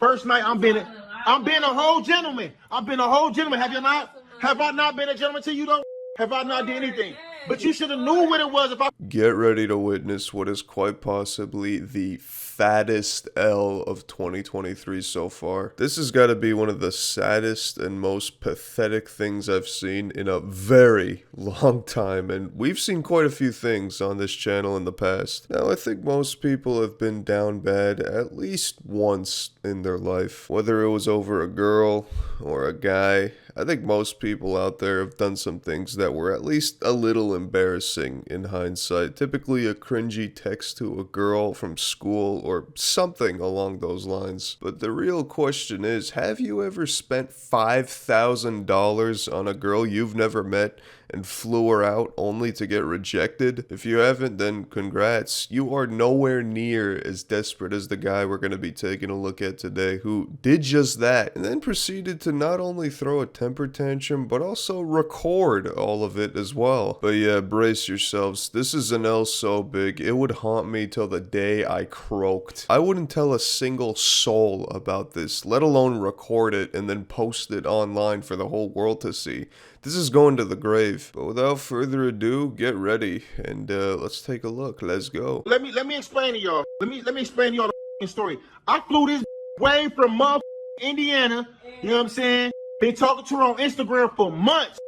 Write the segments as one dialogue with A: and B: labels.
A: First night, I'm being a whole gentleman. I've been a whole gentleman. Have you not? Have I not been a gentleman to you though? Have I not done anything? But you should have knew what it was if I...
B: Get ready to witness what is quite possibly the fattest L of 2023 so far. This has got to be one of the saddest and most pathetic things I've seen in a very long time, and we've seen quite a few things on this channel in the past. Now, I think most people have been down bad at least once in their life, whether it was over a girl or a guy. I think most people out there have done some things that were at least a little embarrassing in hindsight. Typically a cringy text to a girl from school or something along those lines. But the real question is, have you ever spent $5,000 on a girl you've never met and flew her out only to get rejected? If you haven't, then congrats. You are nowhere near as desperate as the guy we're going to be taking a look at today, who did just that and then proceeded to not only throw a temper tantrum but also record all of it as well. But yeah, brace yourselves. This is an L so big it would haunt me till the day I croaked. I wouldn't tell a single soul about this, let alone record it and then post it online for the whole world to see. This is going to the grave. But without further ado, get ready and let's take a look. Let's go.
A: Let me explain to y'all. Let me explain to y'all the story. I flew this way from motherfucking Indiana. You know what I'm saying? Been talking to her on Instagram for months.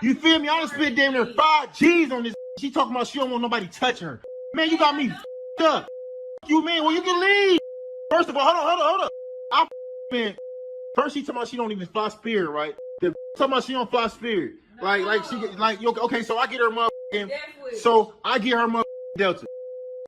A: You feel me? I done spent damn near 5 G's on this. She talking about she don't want nobody touching her. Man, you got me up. You mean? Well, you can leave. First of all, hold on. I been first she talking about she don't even fly Spirit, right? The talking about she don't fly Spirit. Like she like okay, so I get her motherfucking Delta.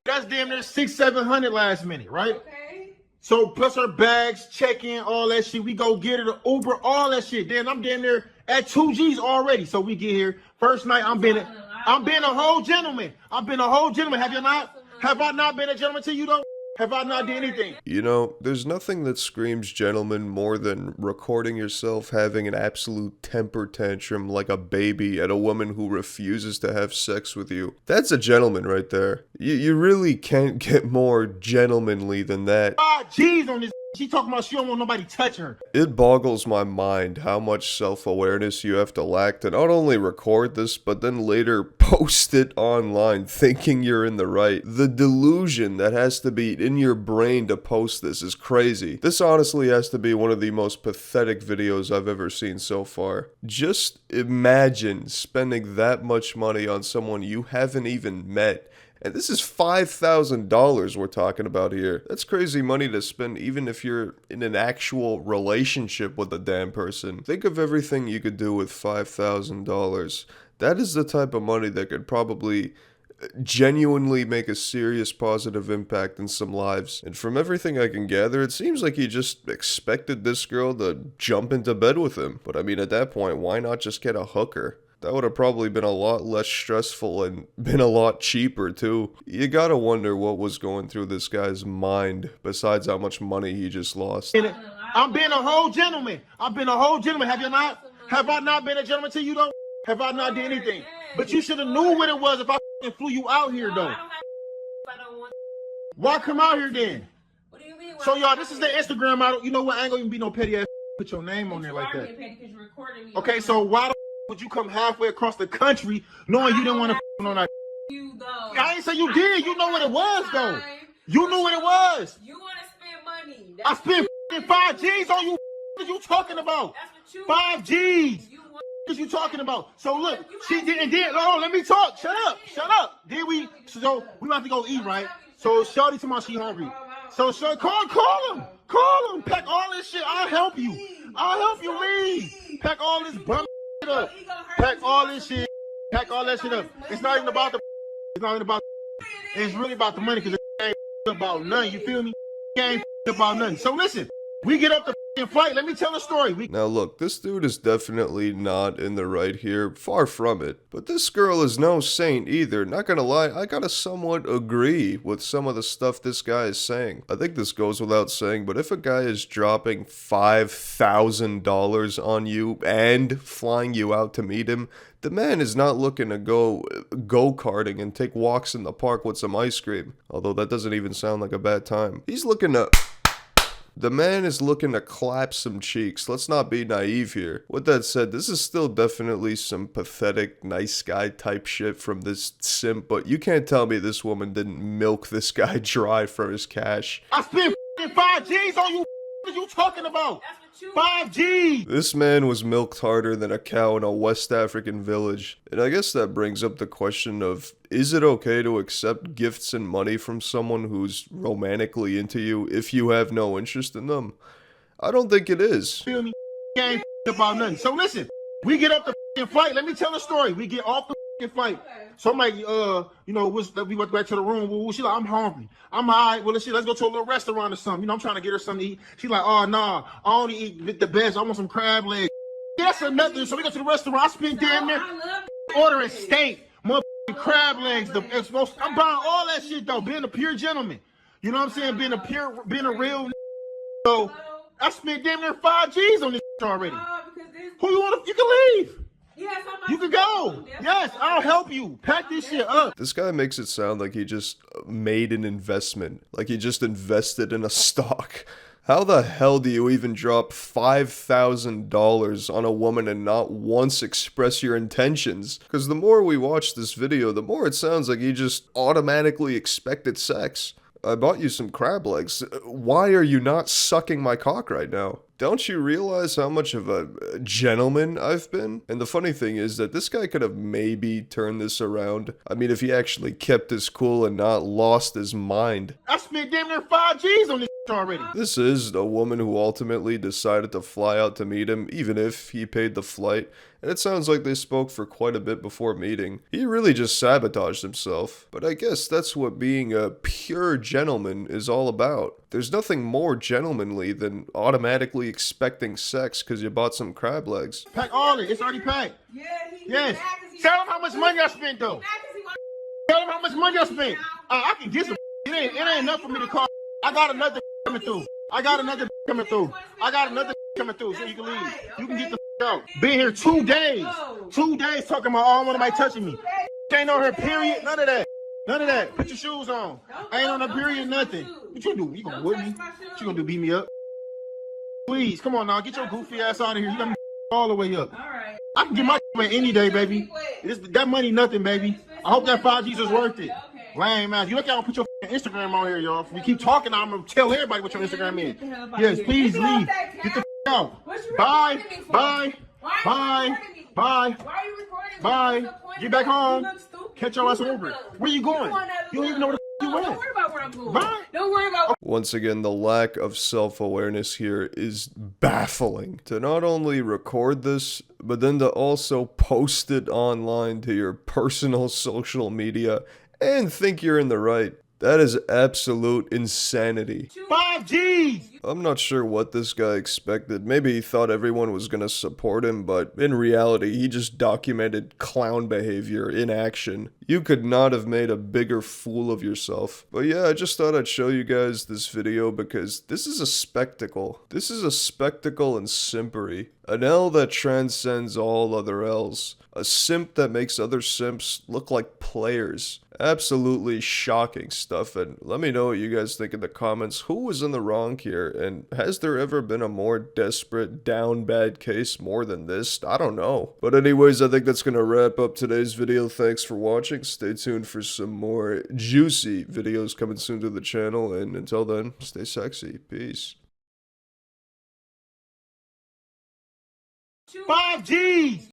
A: That's damn near 600-700 last minute, right?
C: Okay.
A: So plus her bags, check-in, all that shit. We go get her the Uber, all that shit. Then I'm damn near at 2 G's already. So we get here. First night, I'm being a whole gentleman. I've been a whole gentleman. Have you not? Have I not been a gentleman to you though? Have I not done anything?
B: You know, there's nothing that screams gentleman more than recording yourself having an absolute temper tantrum like a baby at a woman who refuses to have sex with you. That's a gentleman right there. You really can't get more gentlemanly than that.
A: 5 G's on this. She talking about she don't want nobody touching her.
B: It boggles my mind how much self-awareness you have to lack to not only record this, but then later post it online thinking you're in the right. The delusion that has to be in your brain to post this is crazy. This honestly has to be one of the most pathetic videos I've ever seen so far. Just imagine spending that much money on someone you haven't even met. And this is $5,000 we're talking about here. That's crazy money to spend even if you're in an actual relationship with a damn person. Think of everything you could do with $5,000. That is the type of money that could probably genuinely make a serious positive impact in some lives. And from everything I can gather, it seems like he just expected this girl to jump into bed with him. But I mean, at that point, why not just get a hooker? That would have probably been a lot less stressful and been a lot cheaper too. You gotta wonder what was going through this guy's mind besides how much money he just lost.
A: I'm being a whole gentleman. I've been a whole gentleman. Have you not? Have I not been a gentleman to you though? Have I not done anything? But you should have knew what it was if I flew you out here though. Why come out here then?
C: What do you mean?
A: So y'all, this is the Instagram model. You know what? I ain't gonna even be no petty ass. Put your name on there like that. Okay, so why the would you come halfway across the country knowing you didn't want to on that?
C: You though.
A: I ain't say you did. You know what it was though. You knew what it was.
C: You want to spend money.
A: I spent 5 G's on you. What are you talking about?
C: That's what you
A: 5 G's. What are you talking about? So look, she did and then let me talk. Shut up. Then we about to go eat, right? So Shorty tomorrow she hungry. So call him. Pack all this shit. I'll help you leave. Pack all this bum up. Pack all this shit. Pack all that shit up. It's not even about the. It's not even about. It's really about the money because it ain't about nothing. You feel me? It ain't about nothing. So listen, we get up the flight. Let me tell a story.
B: Now look, this dude is definitely not in the right here. Far from it. But this girl is no saint either. Not gonna lie, I gotta somewhat agree with some of the stuff this guy is saying. I think this goes without saying, but if a guy is dropping $5,000 on you and flying you out to meet him, the man is not looking to go go-karting and take walks in the park with some ice cream. Although that doesn't even sound like a bad time. He's looking to The man is looking to clap some cheeks. Let's not be naive here. With that said, this is still definitely some pathetic, nice guy type shit from this simp, but you can't tell me this woman didn't milk this guy dry for his cash.
A: I spent 5 G's on you. What are you talking about? 5 G's.
B: This man was milked harder than a cow in a West African village. And I guess that brings up the question of, is it okay to accept gifts and money from someone who's romantically into you if you have no interest in them? I don't think it is.
A: Feel me? Ain't about nothing. So listen, we get up the flight. Let me tell a story. We get off the flight. So I'm like, we went back to the room. Well, she's like, I'm hungry. I'm all right. Well, let's go to a little restaurant or something. I'm trying to get her something to eat. She's like, oh, nah, I only eat the best. I want some crab legs. That's nothing. So we go to the restaurant. I spent damn near ordering steak, motherfucking crab legs. I'm buying all that shit, though, being a pure gentleman. You know what I'm saying? Being a real. So I spent damn near 5 G's on this already. Who you can leave. Yes, you can go. Yes, I'll help you. Pack this shit up.
B: This guy makes it sound like he just made an investment. Like he just invested in a stock. How the hell do you even drop $5,000 on a woman and not once express your intentions? Because the more we watch this video, the more it sounds like he just automatically expected sex. I bought you some crab legs. Why are you not sucking my cock right now? Don't you realize how much of a gentleman I've been? And the funny thing is that this guy could have maybe turned this around. I mean, if he actually kept his cool and not lost his mind.
A: I spent damn near 5 G's on this already.
B: This is a woman who ultimately decided to fly out to meet him, even if he paid the flight. And it sounds like they spoke for quite a bit before meeting. He really just sabotaged himself. But I guess that's what being a pure gentleman is all about. There's nothing more gentlemanly than automatically expecting sex because you bought some crab legs.
A: Pack all it. It's already packed. Yes. Tell him how much money I spent, though. Tell him how much money I spent. I can get some. It ain't enough for me to call. I got another coming through. I got another coming through, so you can leave. You can get the out. Been here 2 days. 2 days talking about, oh, I don't want nobody touching me. Ain't on her period. None of that. None of that. Put your shoes on. I ain't on her period, nothing. What you do? You gonna whip me? What you gonna do, beat me up? Please, come on now. Get your goofy ass out of here. You got me all the way up. I can get my man any day, baby. That money nothing, baby. I hope that 5 G's was worth it. Lame ass. You look out and put your Instagram on here, y'all. If we keep talking, I'm gonna tell everybody what your Instagram is. Yes, please leave. Get the out. Bye. Bye. Bye. Bye. Bye. Get back home. Catch your ass over. Where you going? You don't even know where the you went.
C: Don't worry about where I'm going.
A: Bye.
C: Don't worry about.
B: Once again, the lack of self-awareness here is baffling. To not only record this, but then to also post it online to your personal social media and think you're in the right. That is absolute insanity.
A: 5 G's.
B: I'm not sure what this guy expected. Maybe he thought everyone was gonna support him, but in reality, he just documented clown behavior in action. You could not have made a bigger fool of yourself. But yeah, I just thought I'd show you guys this video because this is a spectacle. This is a spectacle and simpery. An L that transcends all other L's. A simp that makes other simps look like players. Absolutely shocking stuff, and let me know what you guys think in the comments. Who was in the wrong here, and has there ever been a more desperate, down bad case more than this? I don't know. But anyways, I think that's gonna wrap up today's video. Thanks for watching. Stay tuned for some more juicy videos coming soon to the channel, and until then, stay sexy. Peace.
A: 5 G's.